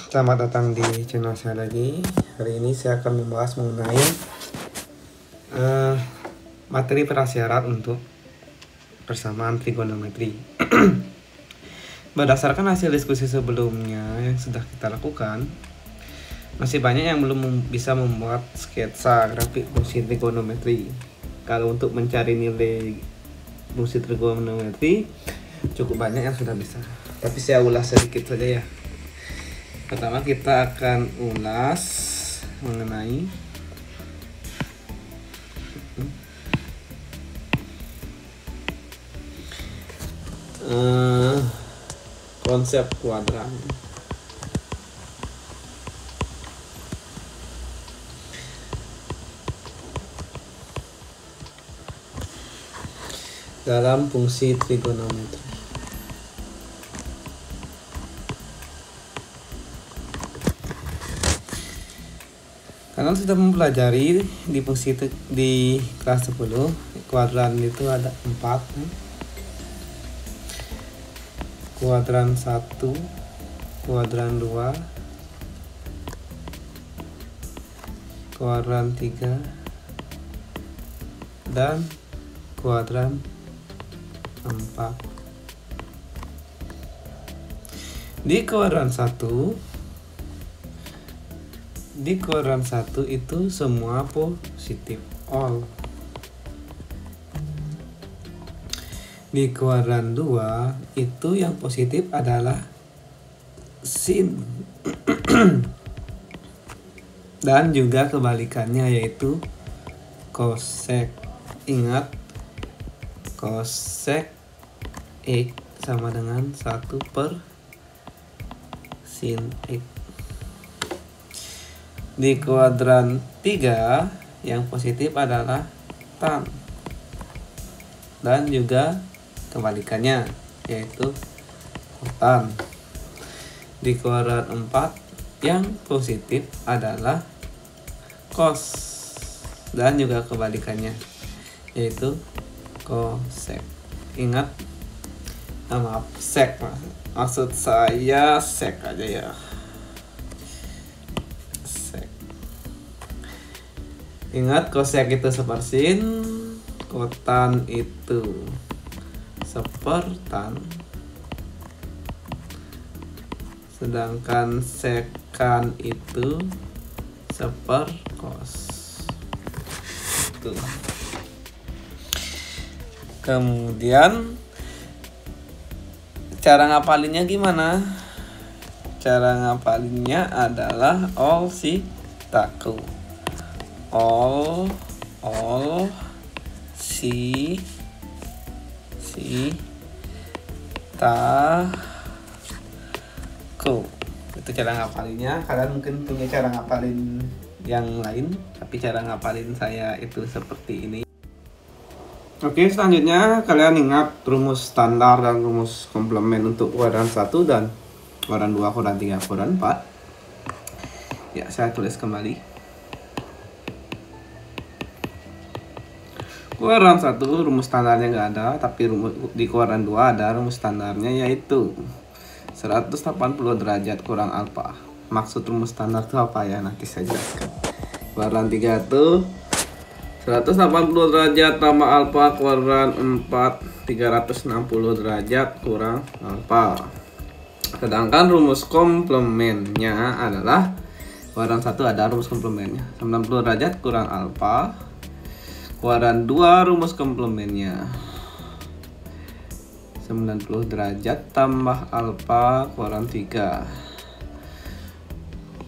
Selamat datang di channel saya lagi. Hari ini saya akan membahas mengenai materi prasyarat untuk persamaan trigonometri. Berdasarkan hasil diskusi sebelumnya yang sudah kita lakukan, masih banyak yang belum bisa membuat sketsa grafik fungsi trigonometri. Kalau untuk mencari nilai fungsi trigonometri, cukup banyak yang sudah bisa. Tapi saya ulas sedikit saja ya. Pertama kita akan ulas mengenai konsep kuadran. Dalam fungsi trigonometri. Kalian sudah mempelajari di fungsi di kelas 10, kuadran itu ada 4. Kuadran 1, kuadran 2, kuadran 3, dan kuadran 4. Di kuadran 1 itu semua positif all. Di kuadran 2 itu yang positif adalah sin. Dan juga kebalikannya yaitu cosec. Ingat, cosec X sama dengan 1 per sin X. Di kuadran 3 yang positif adalah tan. Dan juga kebalikannya yaitu kotan. Di kuadran 4 yang positif adalah cos. Dan juga kebalikannya yaitu cosec. Ingat, maaf, sec maksud saya sec aja ya. Ingat, cosec itu sepersin, kotan itu sepertan, sedangkan sekan itu sepercos. Itu. Kemudian cara ngapalinnya gimana? Cara ngapalinnya adalah all si taku. All si taku. Itu cara ngapalinnya. Kalian mungkin punya cara ngapalin yang lain, tapi cara ngapalin saya itu seperti ini. Oke, selanjutnya kalian ingat rumus standar dan rumus komplement untuk kuadran 1 dan kuadran 2, kuadran 3, kuadran 4. Ya, saya tulis kembali. Kuadran 1 rumus standarnya nggak ada, tapi di kuadran 2 ada rumus standarnya yaitu 180 derajat kurang alfa. Maksud rumus standar itu apa ya? Nanti saya jelaskan. Kuadran 3 itu 180 derajat tambah alfa, kuadran 4 360 derajat kurang alfa. Sedangkan rumus komplementnya adalah kuadran 1 ada rumus komplementnya 90 derajat kurang alfa. Kuadran 2 rumus komplementnya 90 derajat tambah alfa, kuadran 3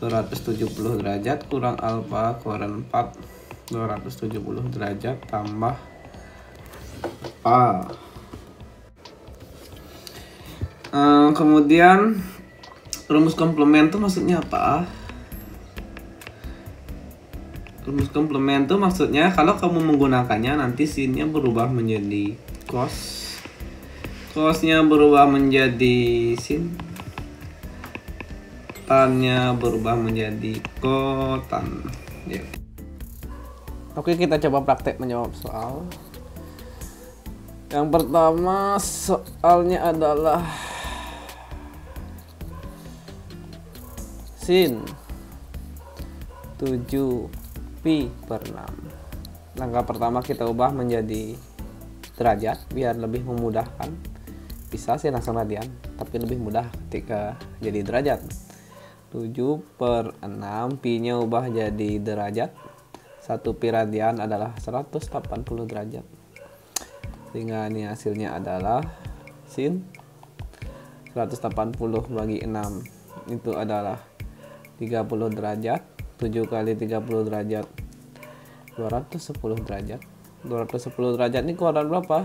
270 derajat kurang alfa, kuadran 4 270 derajat tambah alfa. Kemudian rumus komplement itu maksudnya apa? Rumus komplement itu maksudnya kalau kamu menggunakannya nanti sinnya berubah menjadi cos, cosnya berubah menjadi sin, tannya berubah menjadi kotan. Ya. Oke, kita coba praktek menjawab soal. Yang pertama soalnya adalah sin 7 pi per 6. Langkah pertama kita ubah menjadi derajat biar lebih memudahkan. Bisa sih langsung radian, tapi lebih mudah ketika jadi derajat. 7 per 6, pi nya ubah jadi derajat. 1 pi radian adalah 180 derajat. Sehingga ini hasilnya adalah sin 180 bagi 6 itu adalah 30 derajat. 7 kali 30 derajat 210 derajat. 210 derajat ini kuadran berapa?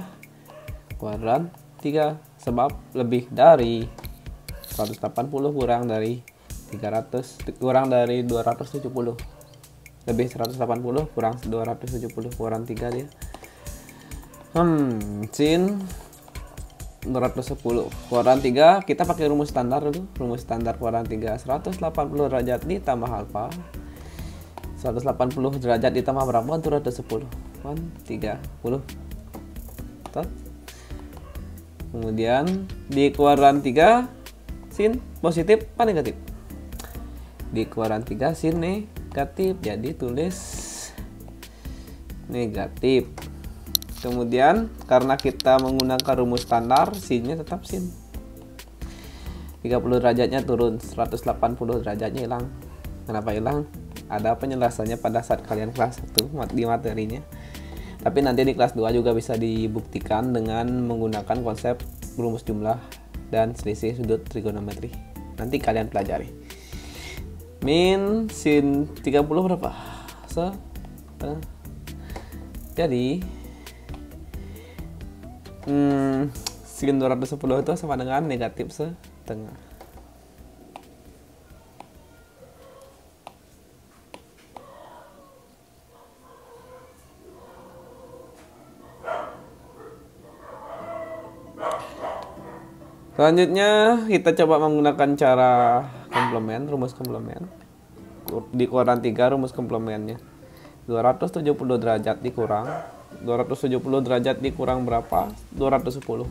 Kuadran 3, sebab lebih dari 180 kurang dari 300 kurang dari 270. Lebih 180 kurang 270 kurang 3 dia. Sin 210 kuadran 3, kita pakai rumus standar dulu. Rumus standar kuadran 3, 180 derajat ditambah alfa. 180 derajat ditambah berapa? 210. 30. Kemudian di kuadran 3 sin positif apa negatif? Di kuadran 3 sin negatif, jadi tulis negatif. Kemudian karena kita menggunakan rumus standar, sinnya tetap sin. 30 derajatnya turun, 180 derajatnya hilang. Kenapa hilang? Ada penjelasannya pada saat kalian kelas 1 di materinya. Tapi nanti di kelas 2 juga bisa dibuktikan dengan menggunakan konsep rumus jumlah dan selisih sudut trigonometri. Nanti kalian pelajari. Min sin 30 berapa? Jadi sin 210 itu sama dengan negatif setengah. Selanjutnya kita coba menggunakan cara komplement, rumus komplement. Di kuadran 3 rumus komplemennya 270 derajat dikurang 270 derajat dikurang berapa? 210.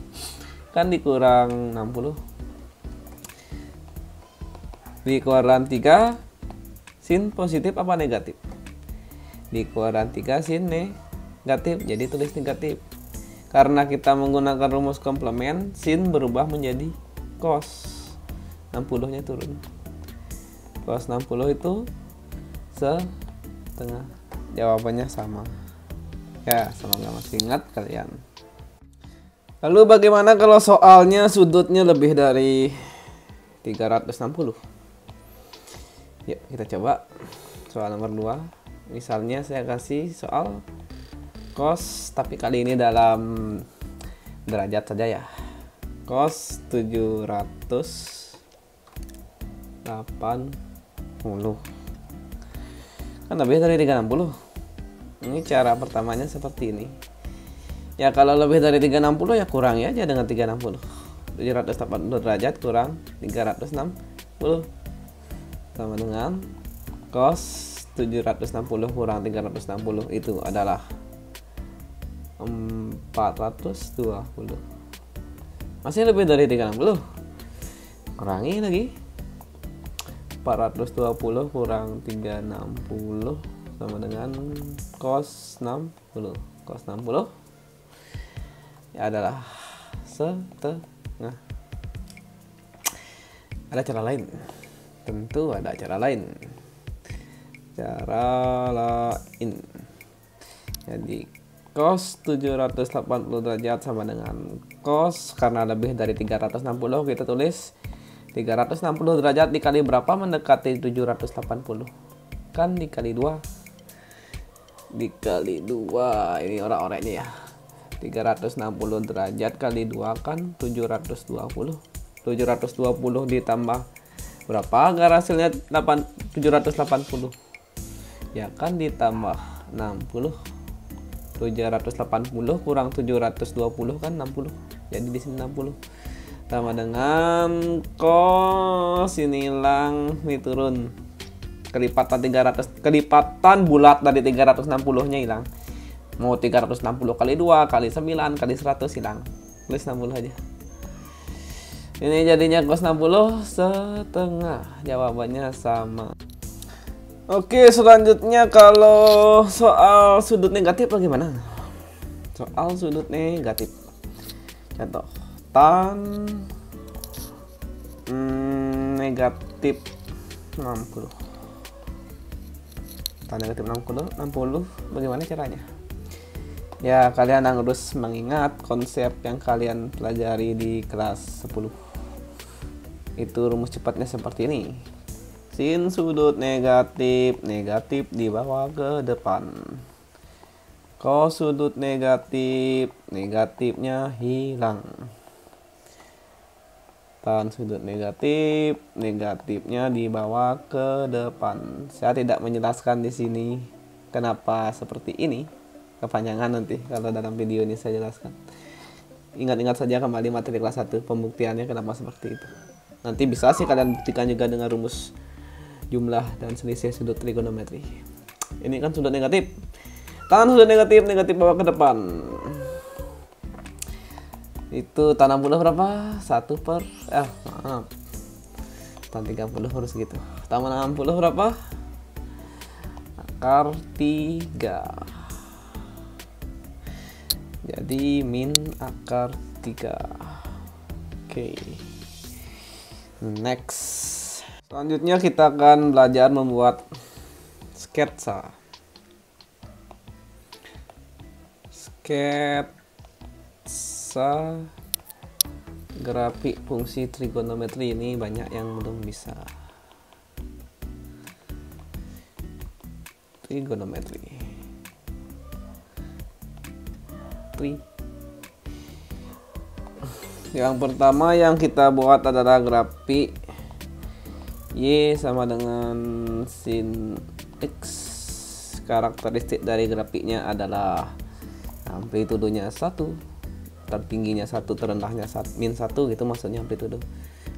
Kan dikurang 60. Di kuadran 3 sin positif apa negatif? Di kuadran 3 sin negatif, jadi tulis negatif. Karena kita menggunakan rumus komplement, sin berubah menjadi cos. 60-nya turun. Cos 60 itu setengah. Jawabannya sama. Ya, semoga masih ingat kalian. Lalu bagaimana kalau soalnya sudutnya lebih dari 360? Yuk kita coba soal nomor 2. Misalnya saya kasih soal cos, tapi kali ini dalam derajat saja ya. Cos 780. Kan lebih dari 360. Ini cara pertamanya seperti ini. Ya kalau lebih dari 360 ya kurangi aja dengan 360. 780 derajat kurang 360 sama dengan cos 760 kurang 360 itu adalah 420. Masih lebih dari 360. Kurangi lagi. 420 kurang 360 sama dengan cos 60. Cos 60 ya adalah setengah. Ada cara lain? Tentu ada cara lain. Jadi cos 780 derajat sama dengan cos, karena lebih dari 360 kita tulis 360 derajat dikali berapa mendekati 780? Kan dikali 2. Dikali 2. Ini orang-orangnya ya. 360 derajat kali 2 kan 720. 720 ditambah berapa agar hasilnya 780? Ya kan ditambah 60. 780 kurang 720 kan 60. Jadi di sini 60. Sama dengan cos ini hilang, ini turun. Kelipatan 300, kelipatan bulat dari 360-nya hilang. Mau 360 kali 2 kali 9 kali 100 hilang. Tulis 60 aja. Ini jadinya cos 60 setengah. Jawabannya sama. Oke, selanjutnya kalau soal sudut negatif bagaimana? Soal sudut negatif. Contoh, tan negatif 60. Tan negatif 60 bagaimana caranya? Ya, kalian harus mengingat konsep yang kalian pelajari di kelas 10. Itu rumus cepatnya seperti ini. Sin sudut negatif dibawa ke depan. Cos sudut negatif, negatifnya hilang. Tan sudut negatif, negatifnya dibawa ke depan. Saya tidak menjelaskan di sini kenapa seperti ini. Kepanjangan nanti kalau dalam video ini saya jelaskan. Ingat-ingat saja kembali materi kelas 1 pembuktiannya kenapa seperti itu. Nanti bisa sih kalian buktikan juga dengan rumus jumlah dan selisih sudut trigonometri. Ini kan sudut negatif. Tan sudut negatif bawa ke depan. Itu tan 60 berapa? 1 per maaf. Tan 30 harus gitu. Tan 60 berapa? Akar 3. Jadi min akar 3. Oke. Next. Selanjutnya kita akan belajar membuat sketsa. Sketsa grafik fungsi trigonometri ini banyak yang belum bisa. Trigonometri. Yang pertama yang kita buat adalah grafik Y sama dengan sin X. Karakteristik dari grafiknya adalah amplitudenya 1, tertingginya 1, terendahnya min 1 gitu maksudnya amplitudo.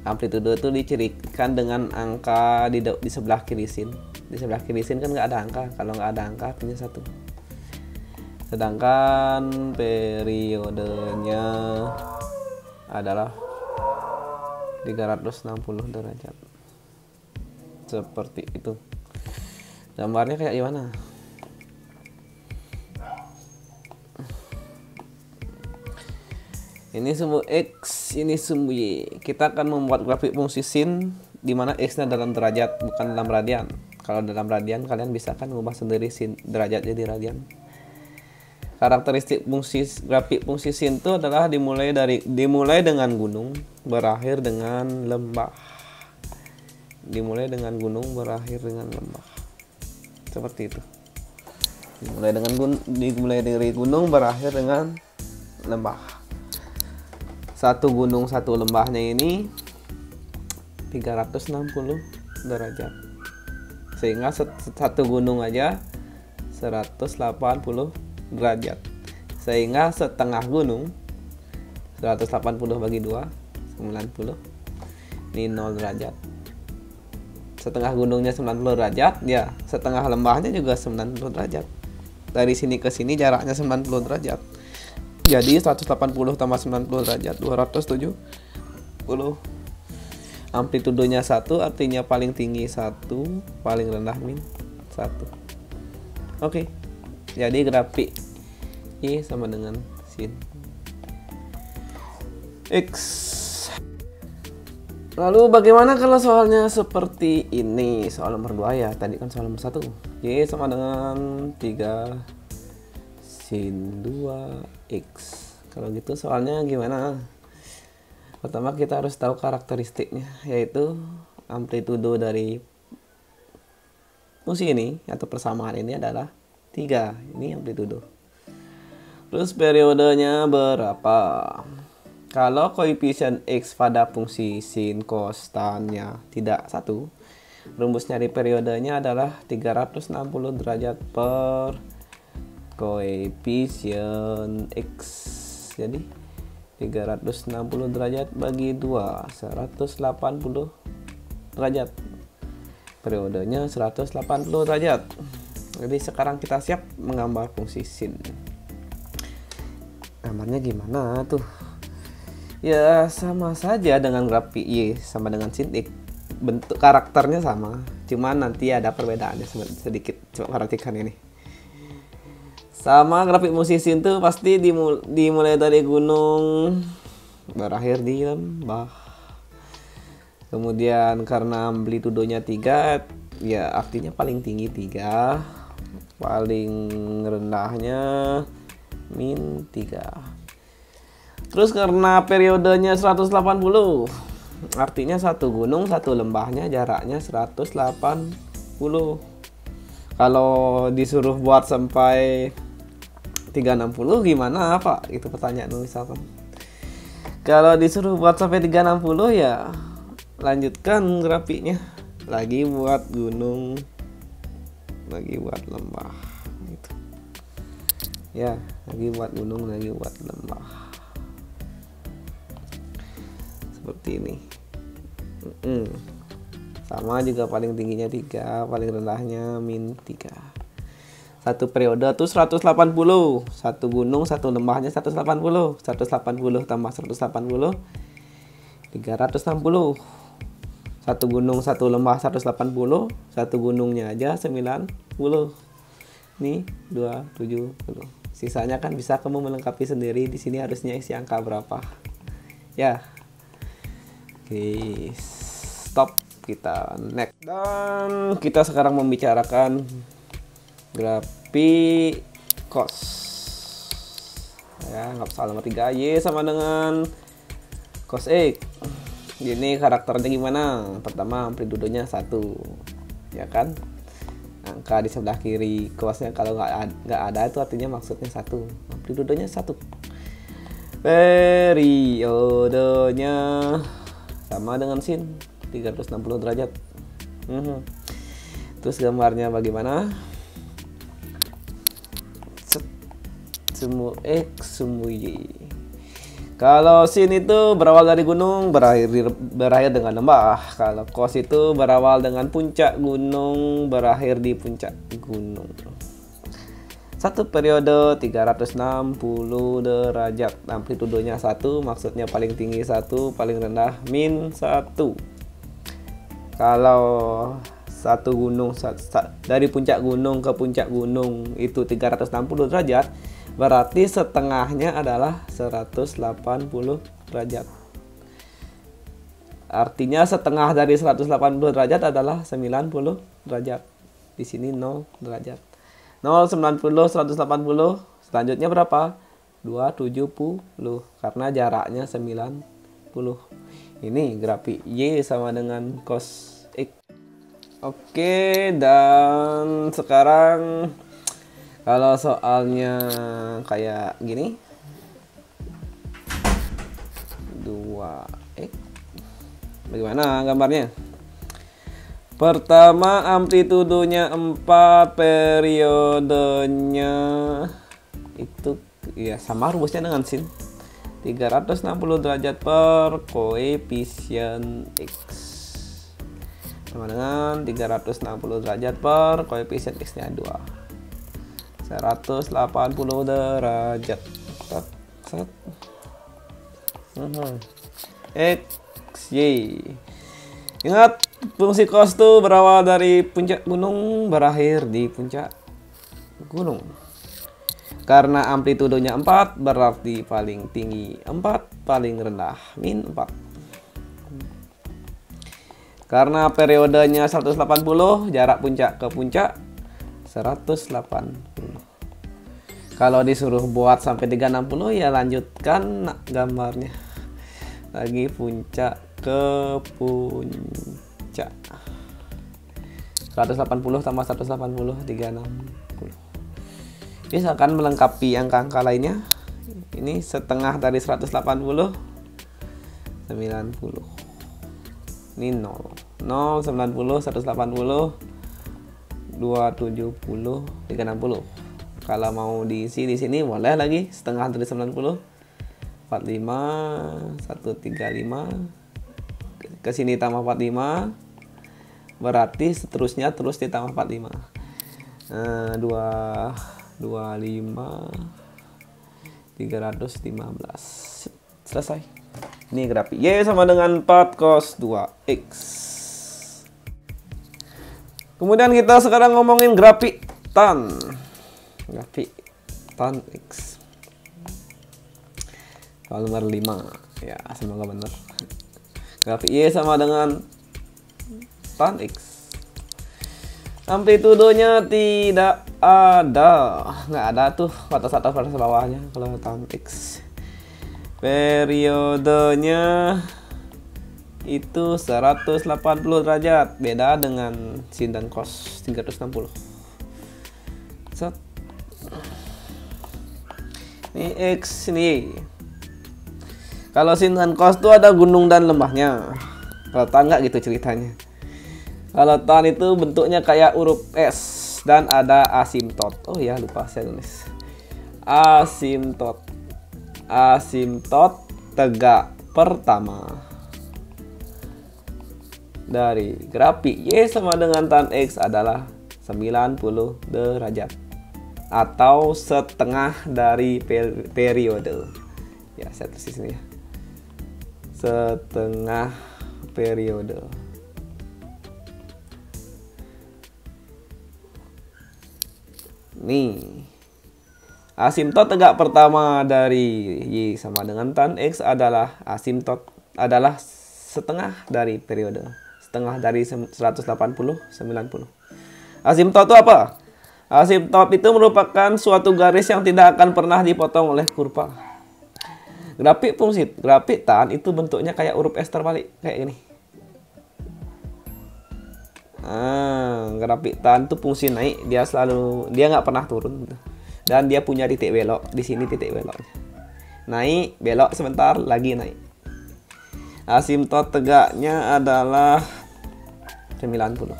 Amplitudo itu dicirikan dengan angka di sebelah kiri sin. Di sebelah kiri sin kan nggak ada angka. Kalau nggak ada angka artinya 1. Sedangkan periodenya adalah 360 derajat. Seperti itu. Gambarnya kayak gimana? Ini sumbu X, ini sumbu Y. Kita akan membuat grafik fungsi sin di mana X-nya dalam derajat, bukan dalam radian. Kalau dalam radian kalian bisa kan mengubah sendiri sin derajat jadi radian. Karakteristik grafik fungsi sin itu adalah dimulai dengan gunung, berakhir dengan lembah. Dimulai dengan gunung, berakhir dengan lembah. Seperti itu. Dimulai dari gunung, berakhir dengan lembah. Satu gunung satu lembahnya ini 360 derajat. Sehingga satu gunung aja 180 derajat. Sehingga setengah gunung 180 bagi 2 90. Ini 0 derajat. Setengah gunungnya 90 derajat, ya setengah lembahnya juga 90 derajat. Dari sini ke sini jaraknya 90 derajat. Jadi 180 tambah 90 derajat 270. Amplitudenya 1 artinya paling tinggi 1, paling rendah min 1. Oke. Jadi grafik Y sama dengan sin X. Lalu bagaimana kalau soalnya seperti ini? Soal nomor 2 ya. Tadi kan soal nomor 1. Y sama dengan 3 sin 2X. Kalau gitu soalnya gimana? Pertama kita harus tahu karakteristiknya, yaitu amplitudo dari fungsi ini atau persamaan ini adalah 3. Ini amplitudo. Terus periodenya berapa? Kalau koefisien X pada fungsi sin cos tannya tidak 1, rumus nyari periodenya adalah 360 derajat per koefisien X. Jadi 360 derajat bagi 2 180 derajat. Periodenya 180 derajat. Jadi sekarang kita siap menggambar fungsi sin. Gambarnya gimana tuh? Ya sama saja dengan grafik Y sama dengan sin X. Bentuk karakternya sama, cuman nanti ada perbedaannya sedikit. Coba perhatikan ini. Sama grafik musisi itu pasti dimulai dari gunung, berakhir di lembah. Kemudian karena amplitudonya 3, ya artinya paling tinggi 3, paling rendahnya min 3. Terus karena periodenya 180, artinya satu gunung satu lembahnya jaraknya 180. Kalau disuruh buat sampai 360 gimana Pak? Itu pertanyaan misalkan. Kalau disuruh buat sampai 360 ya lanjutkan grafiknya. Lagi buat gunung, lagi buat lembah gitu. Ya, lagi buat gunung, lagi buat lembah. Seperti ini. Sama juga paling tingginya 3, paling rendahnya min 3. Satu periode tuh 180. Satu gunung, satu lembahnya 180. 180 tambah 180 360. Satu gunung, satu lembah 180. Satu gunungnya aja 90. Nih 270. Sisanya kan bisa kamu melengkapi sendiri. Di sini harusnya isi angka berapa. Ya. Oke, stop, kita next. Dan kita sekarang membicarakan grafik cos. Ya, nggak salah nomor 3, Y sama dengan cos X. Ini karakternya gimana? Pertama amplitudonya 1, ya kan? Angka di sebelah kiri cosnya kalau nggak ada itu artinya maksudnya 1. Amplitudonya 1. Periodenya sama dengan sin 360 derajat. Terus gambarnya bagaimana? Semu X semu Y. Kalau sin itu berawal dari gunung, berakhir dengan lembah. Kalau cos itu berawal dengan puncak gunung, berakhir di puncak gunung. Satu periode 360 derajat. Amplitudonya 1, maksudnya paling tinggi 1, paling rendah min 1. Kalau satu gunung dari puncak gunung ke puncak gunung itu 360 derajat, berarti setengahnya adalah 180 derajat. Artinya setengah dari 180 derajat adalah 90 derajat. Di sini 0 derajat. 0, 90, 180. Selanjutnya berapa? 270. Karena jaraknya 90. Ini grafik Y sama dengan cos X. Oke, dan sekarang kalau soalnya kayak gini 2X, bagaimana gambarnya? Pertama amplitudonya 4, periodenya itu ya sama rumusnya dengan sin 360 derajat per koefisien X sama dengan 360 derajat per koefisien X nya 2, 180 derajat. X, Y. Ingat, fungsi cos itu berawal dari puncak gunung, berakhir di puncak gunung. Karena amplitudonya 4, berarti paling tinggi 4, paling rendah min 4. Karena periodenya 180, jarak puncak ke puncak 180. Kalau disuruh buat sampai 360 ya lanjutkan gambarnya. Lagi puncak ke puncak 180 tambah 180 360. Misalkan melengkapi angka-angka lainnya, ini setengah dari 180 90. Ini 0 0 90 180 270 360. Kalau mau diisi di sini boleh lagi setengah dari 90 45 135, ke sini tambah 45, berarti seterusnya terus ditambah 45. 25 315. Selesai. Ini grafik Y sama dengan 4 cos 2X. Kemudian kita sekarang ngomongin grafik tan. Grafik tan X. Soal nomor 5. Ya, semoga benar. Grafik Y sama dengan tan X. Amplitudenya tidak ada. Nggak ada tuh batas-batas pada bawahnya kalau tan X. Periodenya itu 180 derajat, beda dengan sin dan cos 360. Set. Ini X, ini Y. Kalau sin dan cos itu ada gunung dan lembahnya. Kalau tan nggak gitu ceritanya. Kalau tan itu bentuknya kayak huruf S dan ada asimtot. Oh ya, lupa saya tulis. Asimtot. Asimtot tegak pertama dari grafik Y sama dengan tan X adalah 90 derajat atau setengah dari periode. Ya, saya tulis di sini ya. Setengah periode. Nih. Asimtot tegak pertama dari Y sama dengan tan X adalah adalah setengah dari periode. Setengah dari 180, 90. Asimtot itu apa? Asimtot itu merupakan suatu garis yang tidak akan pernah dipotong oleh kurva. Grafik tan itu bentuknya kayak huruf S terbalik, kayak gini. Grafik tan itu fungsi naik, dia nggak pernah turun. Dan dia punya titik belok di sini, titik beloknya. Naik, belok sebentar, lagi naik. Asimtot tegaknya adalah 90.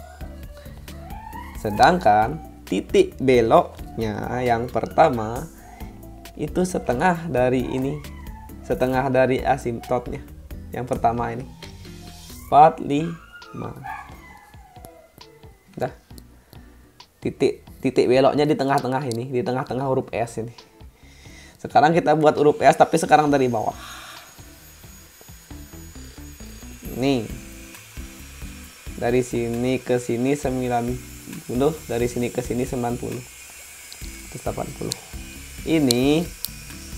Sedangkan titik beloknya yang pertama itu setengah dari ini. Setengah dari asimtotnya. Yang pertama ini. 45. Dah. Titik beloknya di tengah-tengah ini, di tengah-tengah huruf S ini. Sekarang kita buat huruf S, tapi sekarang dari bawah. Nih. Dari sini ke sini 90, dari sini ke sini 90. Terus 80. Ini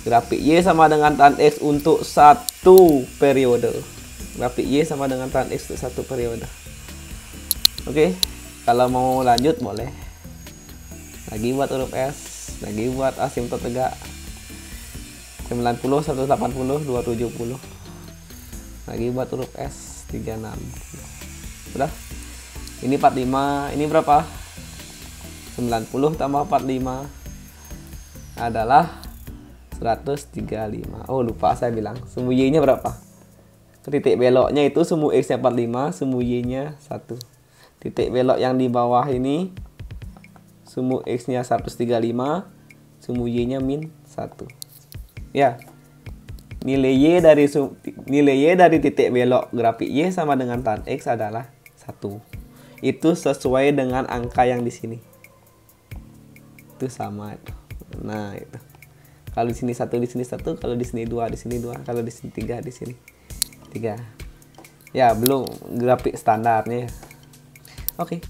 grafik Y sama dengan tan X untuk satu periode. Grafik Y sama dengan tan X untuk satu periode. Oke, kalau mau lanjut boleh. Lagi buat huruf S, lagi buat asimtot tegak 90, 180, 270. Lagi buat huruf S 36. Udah. Ini 45, ini berapa? 90 tambah 45 adalah 135. Oh, lupa saya bilang. Semu Y-nya berapa? Titik beloknya itu semu X-nya 45, semu Y-nya 1. Titik belok yang di bawah ini semu X-nya 135, semu Y-nya min 1. Ya. Nilai Y dari titik belok grafik Y sama dengan tan X adalah 1. Itu sesuai dengan angka yang di sini. Itu sama itu. Nah, itu. Kalau di sini 1, di sini 1, kalau di sini 2, di sini 2, kalau di sini 3, di sini 3. Ya, belum grafik standarnya. Oke.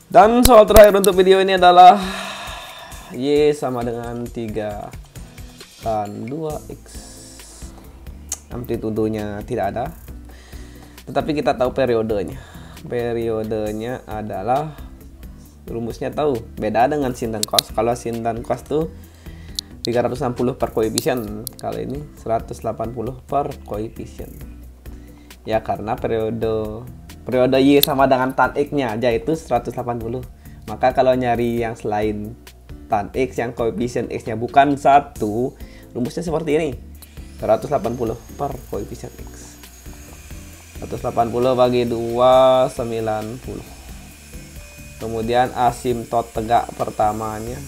Dan soal terakhir untuk video ini adalah Y sama dengan 3 tan 2X. Amplitudenya tidak ada. Tetapi kita tahu periodenya. Periodenya adalah, rumusnya tahu. Beda dengan sin dan cos. Kalau sin dan cos tuh 360 per koefisien. Kalau ini 180 per koefisien. Ya, karena periode Y sama dengan tan X-nya aja itu 180. Maka kalau nyari yang selain tan X yang koefisien X-nya bukan 1, rumusnya seperti ini. 180 per koefisien X. 180 bagi 2, 90. Kemudian asimtot tegak pertamanya.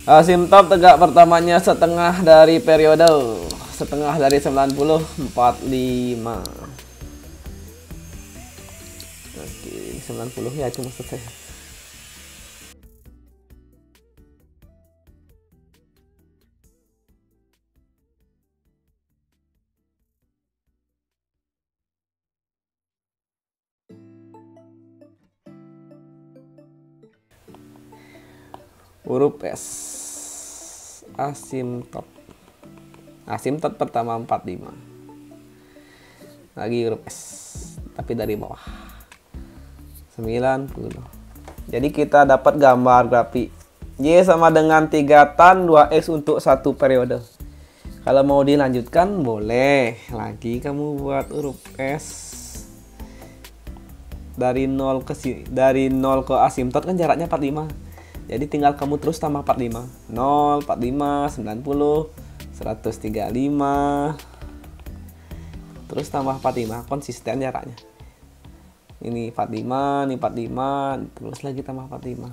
Asimtot tegak pertamanya setengah dari periode. Setengah dari 90, 45. Oke, 90 ya itu maksud saya. Huruf S. Asimtot. Asimtot pertama 45. Lagi huruf S, tapi dari bawah. 90. Jadi kita dapat gambar grafik Y sama dengan 3 tan 2X untuk satu periode. Kalau mau dilanjutkan boleh. Lagi kamu buat huruf S. Dari 0 ke asimtot kan jaraknya 45. Jadi tinggal kamu terus tambah 45. 0, 45, 90, 135. Terus tambah 45, konsisten jaraknya. Ini 45, ini 45, terus lagi tambah 45.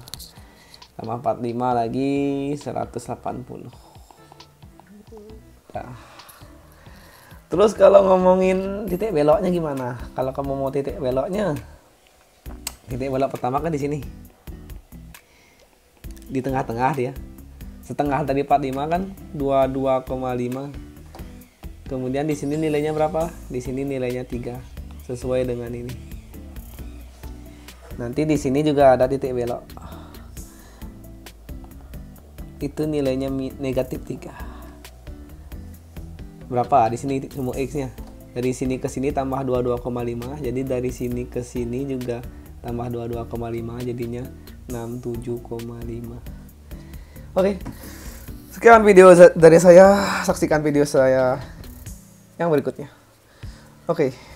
Tambah 45 lagi 180. Nah. Terus kalau ngomongin titik beloknya gimana? Kalau kamu mau titik beloknya, titik belok pertama kan di sini. Di tengah-tengah dia. Setengah dari 45 kan 22,5. Kemudian di sini nilainya berapa? Di sini nilainya 3. Sesuai dengan ini. Nanti di sini juga ada titik belok. Itu nilainya negatif 3. Berapa? Di sini semua X-nya. Dari sini ke sini tambah 22,5. Jadi dari sini ke sini juga tambah 22,5. Jadinya 67,5. Oke. Sekian video dari saya. Saksikan video saya yang berikutnya. Oke.